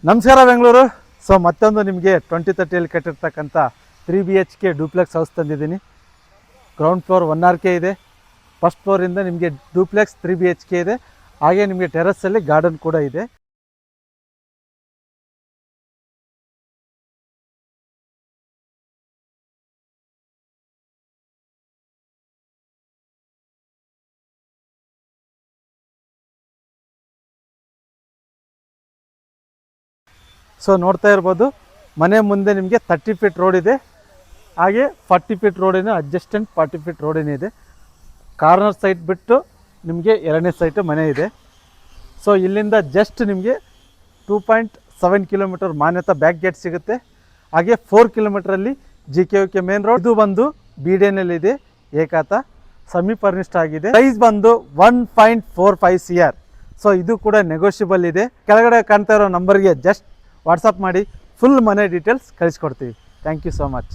ನಮಸ್ಕಾರ ಬೆಂಗಳೂರು. ಸೊ ಮತ್ತೊಂದು ನಿಮಗೆ 2030 ಕಟ್ಟಿರ್ತಕ್ಕಂಥ 3 BHK ಡೂಪ್ಲೆಕ್ಸ್ ಹೌಸ್ ತಂದಿದ್ದೀನಿ. ಗ್ರೌಂಡ್ ಫ್ಲೋರ್ 1 RK ಇದೆ. ಫಸ್ಟ್ ಫ್ಲೋರಿಂದ ನಿಮಗೆ ಡೂಪ್ಲೆಕ್ಸ್ 3 BHK ಇದೆ. ಹಾಗೆ ನಿಮಗೆ ಟೆರಸ್ಸಲ್ಲಿ ಗಾರ್ಡನ್ ಕೂಡ ಇದೆ. ಸೊ ನೋಡ್ತಾ ಇರ್ಬೋದು, ಮನೆ ಮುಂದೆ ನಿಮಗೆ 30 ಫೀಟ್ ರೋಡ್ ಇದೆ. ಹಾಗೆ 40 ಫೀಟ್ ರೋಡಿನ ಅಡ್ಜಸ್ಟೆಂಟ್ 40 ಫೀಟ್ ರೋಡಿನ ಇದೆ. ಕಾರ್ನರ್ ಸೈಟ್ ಬಿಟ್ಟು ನಿಮಗೆ 2ನೇ ಸೈಟು ಮನೆ ಇದೆ. ಸೊ ಇಲ್ಲಿಂದ ಜಸ್ಟ್ ನಿಮಗೆ 2.7 ಕಿಲೋಮೀಟರ್ ಮಾನ್ಯತಾ ಬ್ಯಾಕ್ ಗೇಟ್ ಸಿಗುತ್ತೆ. ಹಾಗೆ 4 ಕಿಲೋಮೀಟ್ರಲ್ಲಿ GKUK ಮೇನ್ ರೋಡ್. ಇದು ಬಂದು BDNಲ್ಲಿದೆ, ಏಕಾತ ಸೆಮಿ ಫರ್ನಿಶ್ಡ್ ಆಗಿದೆ. ಪ್ರೈಸ್ ಬಂದು 1.45 CR. ಸೊ ಇದು ಕೂಡ ನೆಗೋಷಿಯಬಲ್ ಇದೆ. ಕೆಳಗಡೆ ಕಾಣ್ತಾ ಇರೋ ನಂಬರ್ಗೆ ಜಸ್ಟ್ ವಾಟ್ಸಪ್ ಮಾಡಿ ಫುಲ್ ಮನೆ ಡೀಟೇಲ್ಸ್ ಕಳಿಸ್ಕೊಡ್ತೀವಿ. Thank you so much.